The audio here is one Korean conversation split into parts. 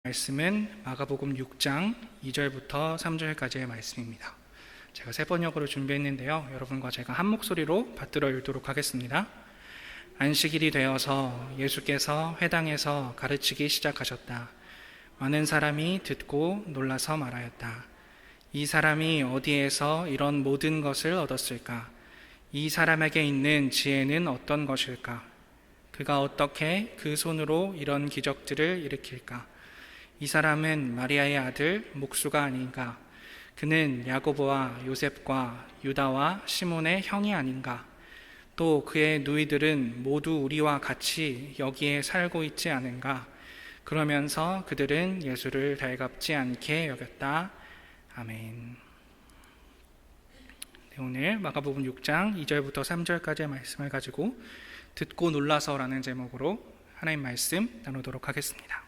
말씀은 마가복음 6장 2절부터 3절까지의 말씀입니다. 제가 세 번역으로 준비했는데요. 여러분과 제가 한 목소리로 받들어 읽도록 하겠습니다. 안식일이 되어서 예수께서 회당에서 가르치기 시작하셨다. 많은 사람이 듣고 놀라서 말하였다. 이 사람이 어디에서 이런 모든 것을 얻었을까? 이 사람에게 있는 지혜는 어떤 것일까? 그가 어떻게 그 손으로 이런 기적들을 일으킬까? 이 사람은 마리아의 아들 목수가 아닌가? 그는 야고보와 요셉과 유다와 시몬의 형이 아닌가? 또 그의 누이들은 모두 우리와 같이 여기에 살고 있지 않은가? 그러면서 그들은 예수를 달갑지 않게 여겼다. 아멘. 네, 오늘 마가복음 6장 2절부터 3절까지의 말씀을 가지고 듣고 놀라서라는 제목으로 하나님 말씀 나누도록 하겠습니다.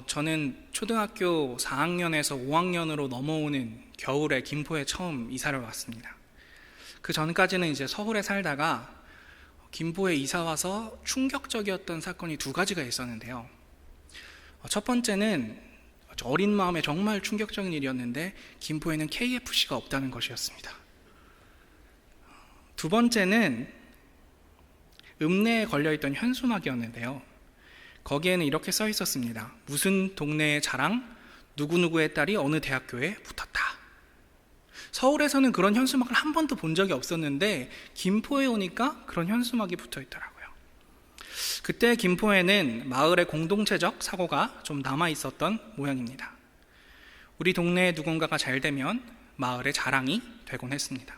저는 초등학교 4학년에서 5학년으로 넘어오는 겨울에 김포에 처음 이사를 왔습니다. 그 전까지는 이제 서울에 살다가 김포에 이사 와서 충격적이었던 사건이 두 가지가 있었는데요. 첫 번째는 어린 마음에 정말 충격적인 일이었는데 김포에는 KFC가 없다는 것이었습니다. 두 번째는 읍내에 걸려있던 현수막이었는데요. 거기에는 이렇게 써 있었습니다. 무슨 동네의 자랑, 누구누구의 딸이 어느 대학교에 붙었다. 서울에서는 그런 현수막을 한 번도 본 적이 없었는데 김포에 오니까 그런 현수막이 붙어 있더라고요. 그때 김포에는 마을의 공동체적 사고가 좀 남아 있었던 모양입니다. 우리 동네에 누군가가 잘 되면 마을의 자랑이 되곤 했습니다.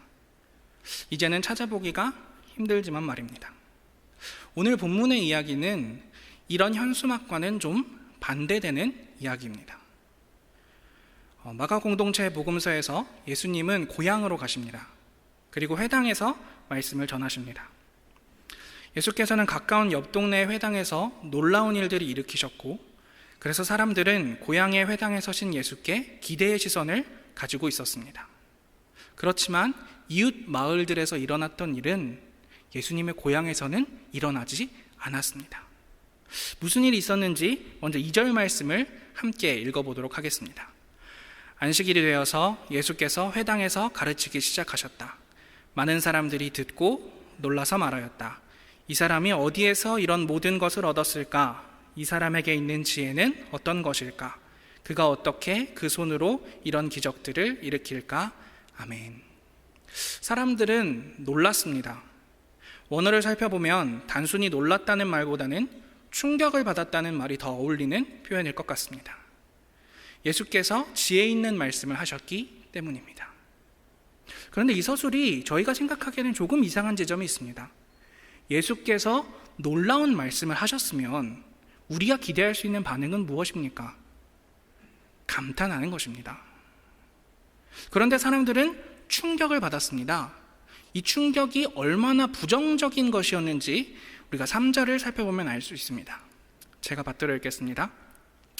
이제는 찾아보기가 힘들지만 말입니다. 오늘 본문의 이야기는 이런 현수막과는 좀 반대되는 이야기입니다. 마가 공동체 복음서에서 예수님은 고향으로 가십니다. 그리고 회당에서 말씀을 전하십니다. 예수께서는 가까운 옆 동네의 회당에서 놀라운 일들을 일으키셨고, 그래서 사람들은 고향의 회당에 서신 예수께 기대의 시선을 가지고 있었습니다. 그렇지만 이웃 마을들에서 일어났던 일은 예수님의 고향에서는 일어나지 않았습니다. 무슨 일이 있었는지 먼저 2절 말씀을 함께 읽어보도록 하겠습니다. 안식일이 되어서 예수께서 회당에서 가르치기 시작하셨다. 많은 사람들이 듣고 놀라서 말하였다. 이 사람이 어디에서 이런 모든 것을 얻었을까? 이 사람에게 있는 지혜는 어떤 것일까? 그가 어떻게 그 손으로 이런 기적들을 일으킬까? 아멘. 사람들은 놀랐습니다. 원어를 살펴보면 단순히 놀랐다는 말보다는 충격을 받았다는 말이 더 어울리는 표현일 것 같습니다. 예수께서 지혜 있는 말씀을 하셨기 때문입니다. 그런데 이 서술이 저희가 생각하기에는 조금 이상한 지점이 있습니다. 예수께서 놀라운 말씀을 하셨으면 우리가 기대할 수 있는 반응은 무엇입니까? 감탄하는 것입니다. 그런데 사람들은 충격을 받았습니다. 이 충격이 얼마나 부정적인 것이었는지 우리가 3절을 살펴보면 알 수 있습니다. 제가 받들어 읽겠습니다.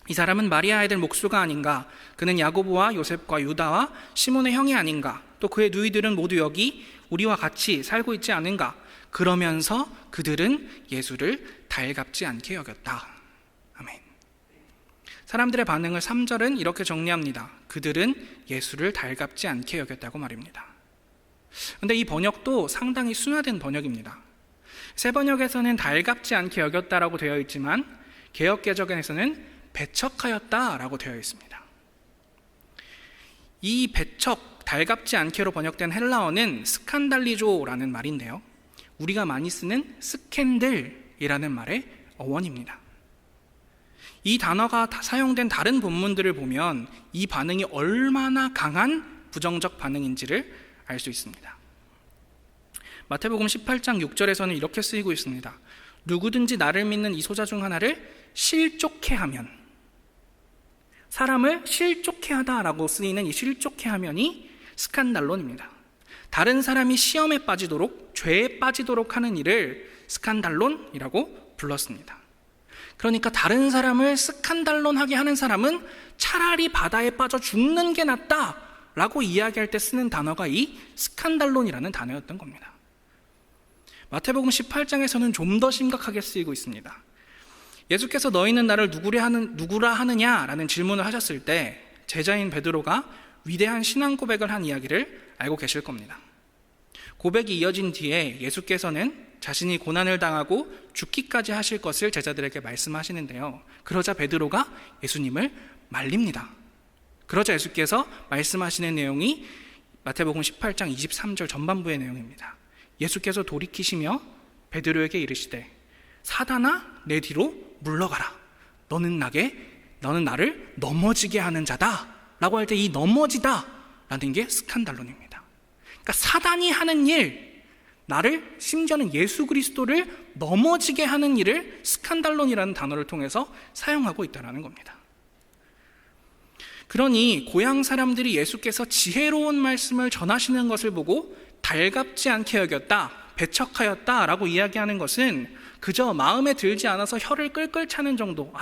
이 사람은 마리아의 아들 목수가 아닌가? 그는 야고보와 요셉과 유다와 시몬의 형이 아닌가? 또 그의 누이들은 모두 여기 우리와 같이 살고 있지 않은가? 그러면서 그들은 예수를 달갑지 않게 여겼다. 아멘. 사람들의 반응을 3절은 이렇게 정리합니다. 그들은 예수를 달갑지 않게 여겼다고 말입니다. 그런데 이 번역도 상당히 순화된 번역입니다. 새 번역에서는 달갑지 않게 여겼다라고 되어 있지만 개역개정에서는 배척하였다라고 되어 있습니다. 이 배척, 달갑지 않게로 번역된 헬라어는 스칸달리조라는 말인데요. 우리가 많이 쓰는 스캔들이라는 말의 어원입니다. 이 단어가 사용된 다른 본문들을 보면 이 반응이 얼마나 강한 부정적 반응인지를 알 수 있습니다. 마태복음 18장 6절에서는 이렇게 쓰이고 있습니다. 누구든지 나를 믿는 이 소자 중 하나를 실족해 하면, 사람을 실족해 하다라고 쓰이는 이 실족해 하면이 스칸달론입니다. 다른 사람이 시험에 빠지도록, 죄에 빠지도록 하는 일을 스칸달론이라고 불렀습니다. 그러니까 다른 사람을 스칸달론하게 하는 사람은 차라리 바다에 빠져 죽는 게 낫다라고 이야기할 때 쓰는 단어가 이 스칸달론이라는 단어였던 겁니다. 마태복음 18장에서는 좀 더 심각하게 쓰이고 있습니다. 예수께서 너희는 나를 누구라 하느냐라는 질문을 하셨을 때 제자인 베드로가 위대한 신앙 고백을 한 이야기를 알고 계실 겁니다. 고백이 이어진 뒤에 예수께서는 자신이 고난을 당하고 죽기까지 하실 것을 제자들에게 말씀하시는데요. 그러자 베드로가 예수님을 말립니다. 그러자 예수께서 말씀하시는 내용이 마태복음 18장 23절 전반부의 내용입니다. 예수께서 돌이키시며 베드로에게 이르시되 사단아 내 뒤로 물러가라. 너는 나를 넘어지게 하는 자다 라고 할 때 이 넘어지다 라는 게 스칸달론입니다. 그러니까 사단이 하는 일, 나를, 심지어는 예수 그리스도를 넘어지게 하는 일을 스칸달론이라는 단어를 통해서 사용하고 있다는 겁니다. 그러니 고향 사람들이 예수께서 지혜로운 말씀을 전하시는 것을 보고 달갑지 않게 여겼다, 배척하였다 라고 이야기하는 것은 그저 마음에 들지 않아서 혀를 끌끌 차는 정도,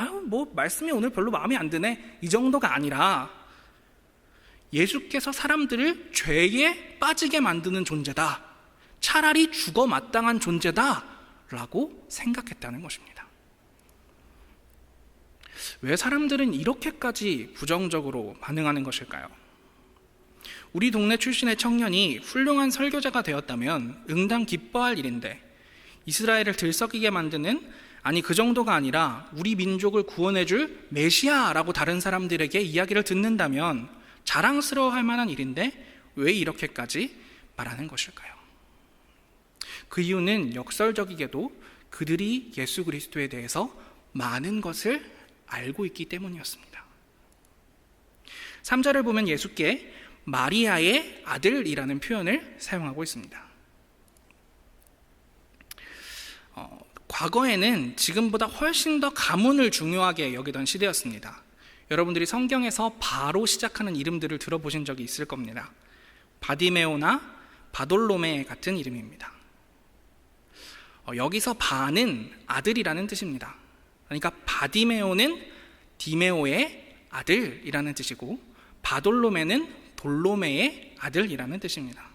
말씀이 오늘 별로 마음에 안 드네, 이 정도가 아니라 예수께서 사람들을 죄에 빠지게 만드는 존재다, 차라리 죽어 마땅한 존재다 라고 생각했다는 것입니다. 왜 사람들은 이렇게까지 부정적으로 반응하는 것일까요? 우리 동네 출신의 청년이 훌륭한 설교자가 되었다면 응당 기뻐할 일인데 이스라엘을 들썩이게 만드는, 아니 그 정도가 아니라 우리 민족을 구원해줄 메시아라고 다른 사람들에게 이야기를 듣는다면 자랑스러워할 만한 일인데 왜 이렇게까지 말하는 것일까요? 그 이유는 역설적이게도 그들이 예수 그리스도에 대해서 많은 것을 알고 있기 때문이었습니다. 3절을 보면 예수께 마리아의 아들이라는 표현을 사용하고 있습니다. 과거에는 지금보다 훨씬 더 가문을 중요하게 여기던 시대였습니다. 여러분들이 성경에서 바로 시작하는 이름들을 들어보신 적이 있을 겁니다. 바디메오나 바돌로메 같은 이름입니다. 여기서 바는 아들이라는 뜻입니다. 그러니까 바디메오는 디메오의 아들이라는 뜻이고 바돌로메는 돌로메의 아들이라는 뜻입니다.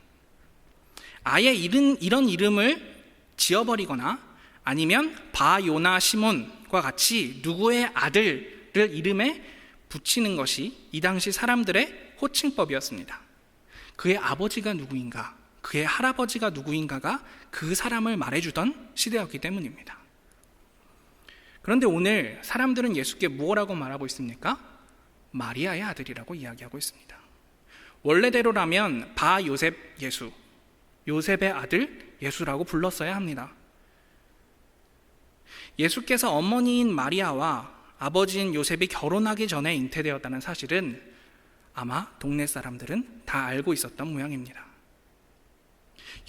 아예 이런 이름을 지어버리거나 아니면 바요나 시몬과 같이 누구의 아들을 이름에 붙이는 것이 이 당시 사람들의 호칭법이었습니다. 그의 아버지가 누구인가, 그의 할아버지가 누구인가가 그 사람을 말해주던 시대였기 때문입니다. 그런데 오늘 사람들은 예수께 무엇라고 말하고 있습니까? 마리아의 아들이라고 이야기하고 있습니다. 원래대로라면 바요셉 예수, 요셉의 아들 예수라고 불렀어야 합니다. 예수께서 어머니인 마리아와 아버지인 요셉이 결혼하기 전에 잉태되었다는 사실은 아마 동네 사람들은 다 알고 있었던 모양입니다.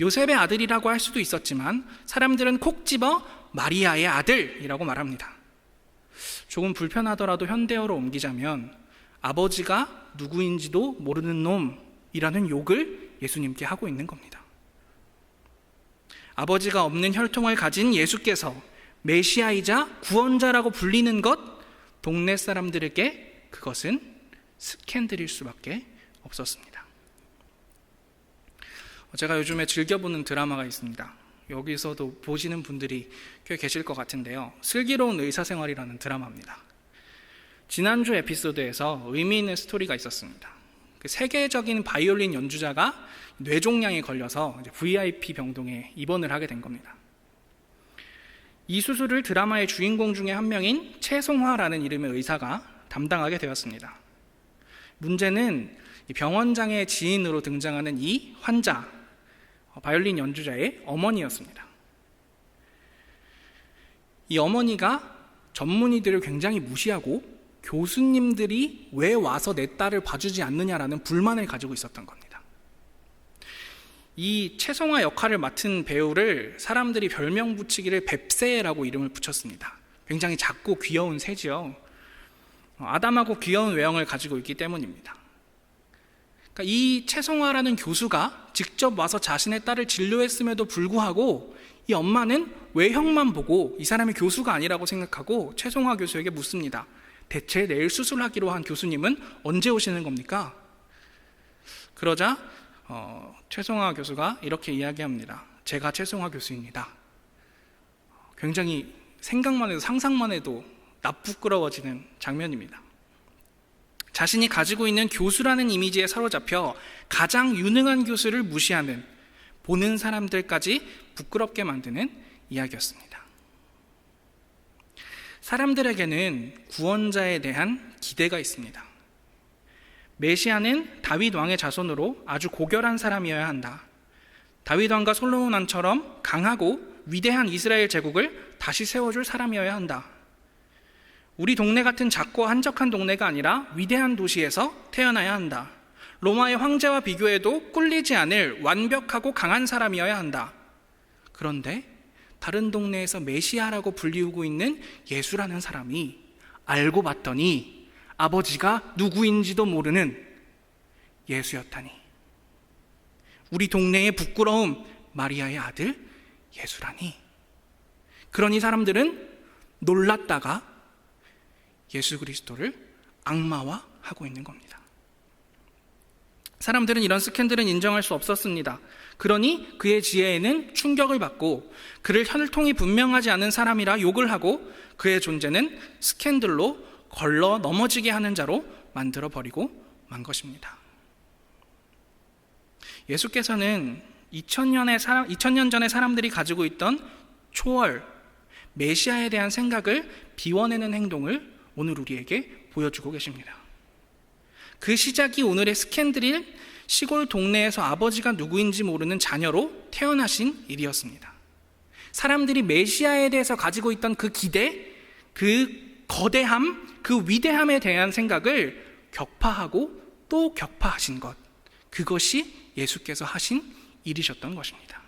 요셉의 아들이라고 할 수도 있었지만 사람들은 콕 집어 마리아의 아들이라고 말합니다. 조금 불편하더라도 현대어로 옮기자면 아버지가 누구인지도 모르는 놈이라는 욕을 예수님께 하고 있는 겁니다. 아버지가 없는 혈통을 가진 예수께서 메시아이자 구원자라고 불리는 것, 동네 사람들에게 그것은 스캔들일 수밖에 없었습니다. 제가 요즘에 즐겨보는 드라마가 있습니다. 여기서도 보시는 분들이 꽤 계실 것 같은데요. 슬기로운 의사생활이라는 드라마입니다. 지난주 에피소드에서 의미 있는 스토리가 있었습니다. 세계적인 바이올린 연주자가 뇌종양에 걸려서 VIP 병동에 입원을 하게 된 겁니다. 이 수술을 드라마의 주인공 중에 한 명인 최송화라는 이름의 의사가 담당하게 되었습니다. 문제는 병원장의 지인으로 등장하는 이 환자, 바이올린 연주자의 어머니였습니다. 이 어머니가 전문의들을 굉장히 무시하고 교수님들이 왜 와서 내 딸을 봐주지 않느냐라는 불만을 가지고 있었던 겁니다. 이 최송화 역할을 맡은 배우를 사람들이 별명 붙이기를 뱁새라고 이름을 붙였습니다. 굉장히 작고 귀여운 새지요. 아담하고 귀여운 외형을 가지고 있기 때문입니다. 그러니까 이 최송화라는 교수가 직접 와서 자신의 딸을 진료했음에도 불구하고 이 엄마는 외형만 보고 이 사람이 교수가 아니라고 생각하고 최송화 교수에게 묻습니다. 대체 내일 수술하기로 한 교수님은 언제 오시는 겁니까? 그러자 최송화 교수가 이렇게 이야기합니다. 제가 최송화 교수입니다. 굉장히 생각만 해도 상상만 해도 납부끄러워지는 장면입니다. 자신이 가지고 있는 교수라는 이미지에 사로잡혀 가장 유능한 교수를 무시하는, 보는 사람들까지 부끄럽게 만드는 이야기였습니다. 사람들에게는 구원자에 대한 기대가 있습니다. 메시아는 다윗 왕의 자손으로 아주 고결한 사람이어야 한다. 다윗 왕과 솔로몬 왕처럼 강하고 위대한 이스라엘 제국을 다시 세워줄 사람이어야 한다. 우리 동네 같은 작고 한적한 동네가 아니라 위대한 도시에서 태어나야 한다. 로마의 황제와 비교해도 꿀리지 않을 완벽하고 강한 사람이어야 한다. 그런데 다른 동네에서 메시아라고 불리우고 있는 예수라는 사람이 알고 봤더니 아버지가 누구인지도 모르는 예수였다니. 우리 동네의 부끄러움, 마리아의 아들 예수라니. 그러니 사람들은 놀랐다가 예수 그리스도를 악마화하고 있는 겁니다. 사람들은 이런 스캔들은 인정할 수 없었습니다. 그러니 그의 지혜에는 충격을 받고 그를 혈통이 분명하지 않은 사람이라 욕을 하고 그의 존재는 스캔들로 걸러 넘어지게 하는 자로 만들어버리고 만 것입니다. 예수께서는 2000년 전에 사람들이 가지고 있던 초월, 메시아에 대한 생각을 비워내는 행동을 오늘 우리에게 보여주고 계십니다. 그 시작이 오늘의 스캔들일 시골 동네에서 아버지가 누구인지 모르는 자녀로 태어나신 일이었습니다. 사람들이 메시아에 대해서 가지고 있던 그 기대, 그 거대함, 그 위대함에 대한 생각을 격파하고 또 격파하신 것, 그것이 예수께서 하신 일이셨던 것입니다.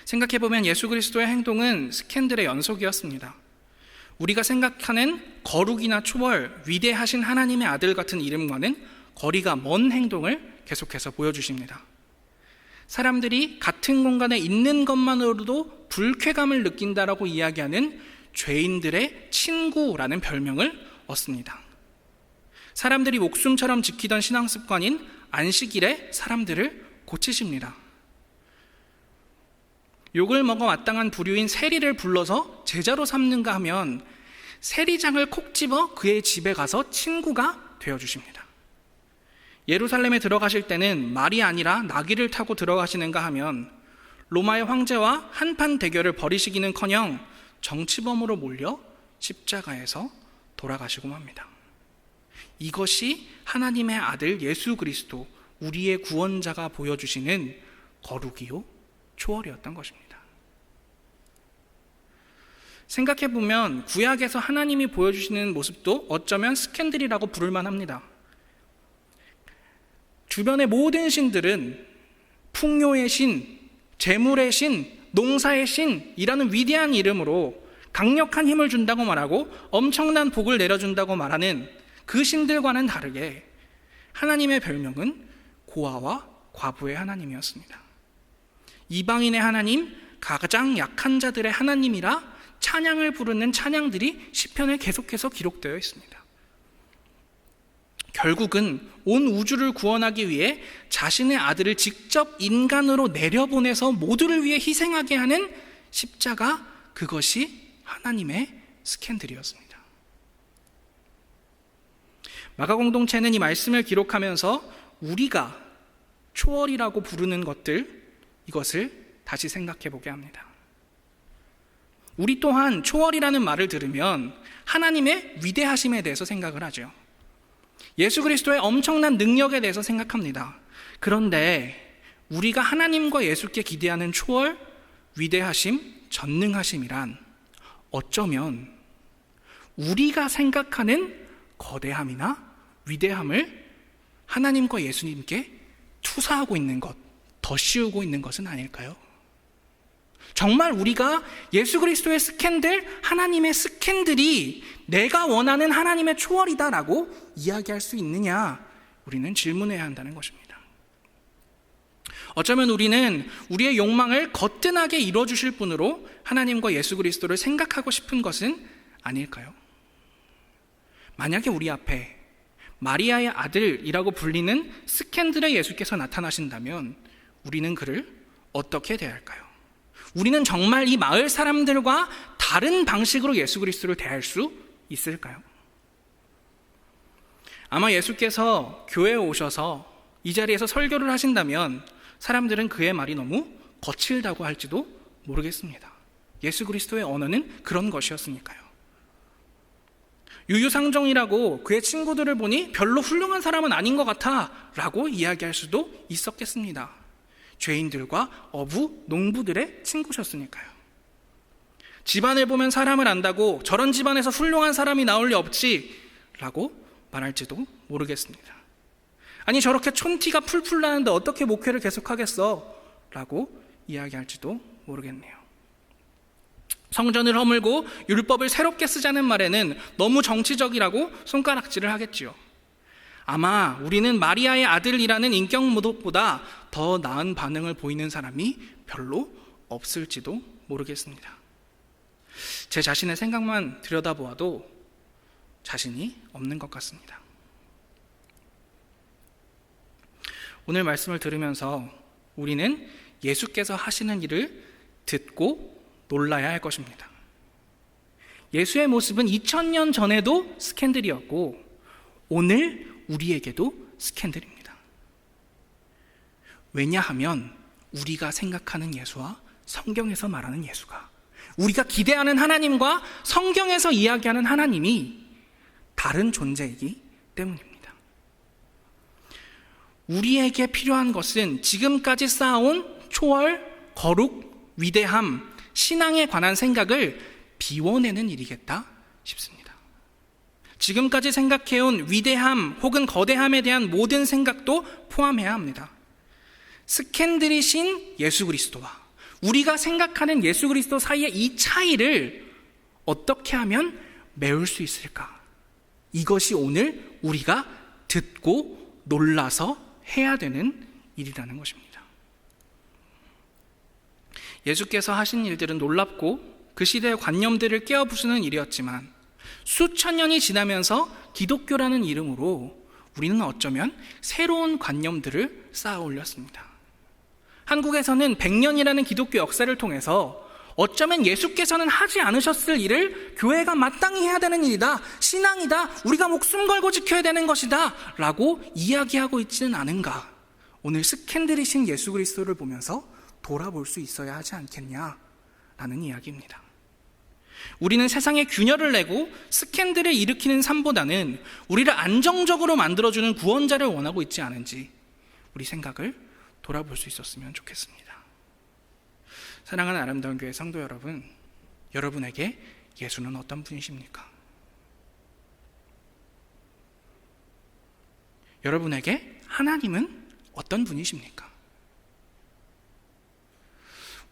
생각해보면 예수 그리스도의 행동은 스캔들의 연속이었습니다. 우리가 생각하는 거룩이나 초월, 위대하신 하나님의 아들 같은 이름과는 거리가 먼 행동을 계속해서 보여주십니다. 사람들이 같은 공간에 있는 것만으로도 불쾌감을 느낀다라고 이야기하는 죄인들의 친구라는 별명을 얻습니다. 사람들이 목숨처럼 지키던 신앙습관인 안식일에 사람들을 고치십니다. 욕을 먹어 마땅한 부류인 세리를 불러서 제자로 삼는가 하면 세리장을 콕 집어 그의 집에 가서 친구가 되어주십니다. 예루살렘에 들어가실 때는 말이 아니라 나귀를 타고 들어가시는가 하면 로마의 황제와 한판 대결을 벌이시기는커녕 정치범으로 몰려 십자가에서 돌아가시고 맙니다. 이것이 하나님의 아들 예수 그리스도, 우리의 구원자가 보여주시는 거룩이요 초월이었던 것입니다. 생각해보면 구약에서 하나님이 보여주시는 모습도 어쩌면 스캔들이라고 부를 만합니다. 주변의 모든 신들은 풍요의 신, 재물의 신, 농사의 신이라는 위대한 이름으로 강력한 힘을 준다고 말하고 엄청난 복을 내려준다고 말하는 그 신들과는 다르게 하나님의 별명은 고아와 과부의 하나님이었습니다. 이방인의 하나님, 가장 약한 자들의 하나님이라 찬양을 부르는 찬양들이 시편에 계속해서 기록되어 있습니다. 결국은 온 우주를 구원하기 위해 자신의 아들을 직접 인간으로 내려보내서 모두를 위해 희생하게 하는 십자가, 그것이 하나님의 스캔들이었습니다. 마가 공동체는 이 말씀을 기록하면서 우리가 초월이라고 부르는 것들, 이것을 다시 생각해 보게 합니다. 우리 또한 초월이라는 말을 들으면 하나님의 위대하심에 대해서 생각을 하죠. 예수 그리스도의 엄청난 능력에 대해서 생각합니다. 그런데 우리가 하나님과 예수께 기대하는 초월, 위대하심, 전능하심이란 어쩌면 우리가 생각하는 거대함이나 위대함을 하나님과 예수님께 투사하고 있는 것, 더 씌우고 있는 것은 아닐까요? 정말 우리가 예수 그리스도의 스캔들, 하나님의 스캔들이 내가 원하는 하나님의 초월이다라고 이야기할 수 있느냐, 우리는 질문해야 한다는 것입니다. 어쩌면 우리는 우리의 욕망을 거뜬하게 이뤄주실 분으로 하나님과 예수 그리스도를 생각하고 싶은 것은 아닐까요? 만약에 우리 앞에 마리아의 아들이라고 불리는 스캔들의 예수께서 나타나신다면 우리는 그를 어떻게 대할까요? 우리는 정말 이 마을 사람들과 다른 방식으로 예수 그리스도를 대할 수 있을까요? 아마 예수께서 교회에 오셔서 이 자리에서 설교를 하신다면 사람들은 그의 말이 너무 거칠다고 할지도 모르겠습니다. 예수 그리스도의 언어는 그런 것이었으니까요. 유유상종이라고 그의 친구들을 보니 별로 훌륭한 사람은 아닌 것 같아 라고 이야기할 수도 있었겠습니다. 죄인들과 어부, 농부들의 친구셨으니까요. 집안을 보면 사람을 안다고 저런 집안에서 훌륭한 사람이 나올 리 없지 라고 말할지도 모르겠습니다. 아니 저렇게 촌티가 풀풀 나는데 어떻게 목회를 계속하겠어 라고 이야기할지도 모르겠네요. 성전을 허물고 율법을 새롭게 쓰자는 말에는 너무 정치적이라고 손가락질을 하겠지요. 아마 우리는 마리아의 아들이라는 인격 모독보다 더 나은 반응을 보이는 사람이 별로 없을지도 모르겠습니다. 제 자신의 생각만 들여다보아도 자신이 없는 것 같습니다. 오늘 말씀을 들으면서 우리는 예수께서 하시는 일을 듣고 놀라야 할 것입니다. 예수의 모습은 2000년 전에도 스캔들이었고 오늘 우리에게도 스캔들입니다. 왜냐하면 우리가 생각하는 예수와 성경에서 말하는 예수가, 우리가 기대하는 하나님과 성경에서 이야기하는 하나님이 다른 존재이기 때문입니다. 우리에게 필요한 것은 지금까지 쌓아온 초월, 거룩, 위대함, 신앙에 관한 생각을 비워내는 일이겠다 싶습니다. 지금까지 생각해온 위대함 혹은 거대함에 대한 모든 생각도 포함해야 합니다. 스캔들이신 예수 그리스도와 우리가 생각하는 예수 그리스도 사이의 이 차이를 어떻게 하면 메울 수 있을까? 이것이 오늘 우리가 듣고 놀라서 해야 되는 일이라는 것입니다. 예수께서 하신 일들은 놀랍고 그 시대의 관념들을 깨어부수는 일이었지만 수천 년이 지나면서 기독교라는 이름으로 우리는 어쩌면 새로운 관념들을 쌓아 올렸습니다. 한국에서는 100년이라는 기독교 역사를 통해서 어쩌면 예수께서는 하지 않으셨을 일을 교회가 마땅히 해야 되는 일이다, 신앙이다, 우리가 목숨 걸고 지켜야 되는 것이다 라고 이야기하고 있지는 않은가. 오늘 스캔들이신 예수 그리스도를 보면서 돌아볼 수 있어야 하지 않겠냐라는 이야기입니다. 우리는 세상에 균열을 내고 스캔들을 일으키는 삶보다는 우리를 안정적으로 만들어주는 구원자를 원하고 있지 않은지 우리 생각을 돌아볼 수 있었으면 좋겠습니다. 사랑하는 아름다운 교회 성도 여러분, 여러분에게 예수는 어떤 분이십니까? 여러분에게 하나님은 어떤 분이십니까?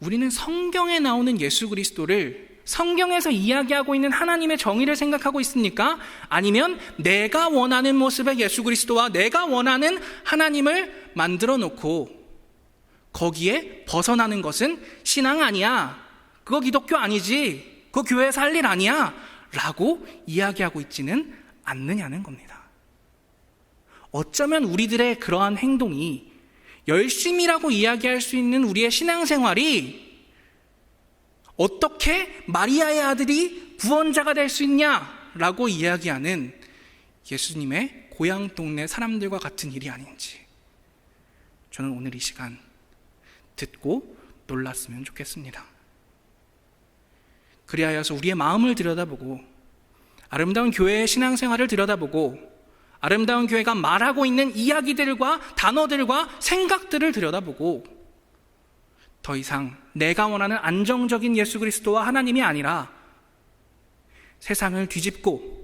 우리는 성경에 나오는 예수 그리스도를 성경에서 이야기하고 있는 하나님의 정의를 생각하고 있습니까? 아니면 내가 원하는 모습의 예수 그리스도와 내가 원하는 하나님을 만들어 놓고 거기에 벗어나는 것은 신앙 아니야, 그거 기독교 아니지, 그거 교회에서 할 일 아니야 라고 이야기하고 있지는 않느냐는 겁니다. 어쩌면 우리들의 그러한 행동이, 열심이라고 이야기할 수 있는 우리의 신앙생활이 어떻게 마리아의 아들이 구원자가 될 수 있냐라고 이야기하는 예수님의 고향 동네 사람들과 같은 일이 아닌지 저는 오늘 이 시간 듣고 놀랐으면 좋겠습니다. 그리하여서 우리의 마음을 들여다보고 아름다운 교회의 신앙생활을 들여다보고 아름다운 교회가 말하고 있는 이야기들과 단어들과 생각들을 들여다보고 더 이상 내가 원하는 안정적인 예수 그리스도와 하나님이 아니라 세상을 뒤집고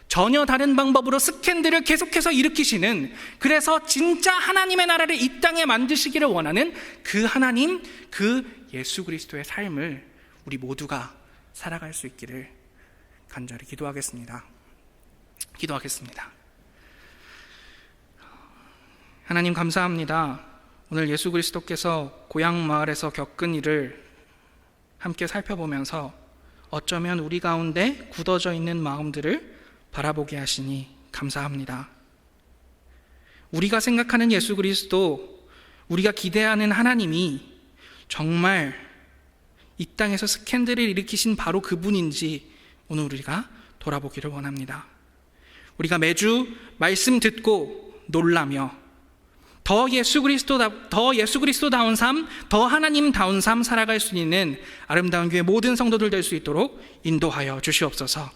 전혀 다른 방법으로 스캔들을 계속해서 일으키시는, 그래서 진짜 하나님의 나라를 이 땅에 만드시기를 원하는 그 하나님, 그 예수 그리스도의 삶을 우리 모두가 살아갈 수 있기를 간절히 기도하겠습니다. 하나님 감사합니다. 오늘 예수 그리스도께서 고향 마을에서 겪은 일을 함께 살펴보면서 어쩌면 우리 가운데 굳어져 있는 마음들을 바라보게 하시니 감사합니다. 우리가 생각하는 예수 그리스도, 우리가 기대하는 하나님이 정말 이 땅에서 스캔들을 일으키신 바로 그분인지 오늘 우리가 돌아보기를 원합니다. 우리가 매주 말씀 듣고 놀라며 더 예수 그리스도다운 삶, 더 하나님다운 삶 살아갈 수 있는 아름다운 교회 모든 성도들 될 수 있도록 인도하여 주시옵소서.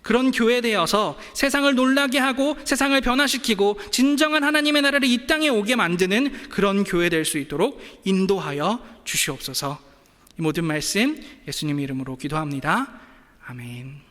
그런 교회 되어서 세상을 놀라게 하고 세상을 변화시키고 진정한 하나님의 나라를 이 땅에 오게 만드는 그런 교회 될 수 있도록 인도하여 주시옵소서. 이 모든 말씀 예수님 이름으로 기도합니다. 아멘.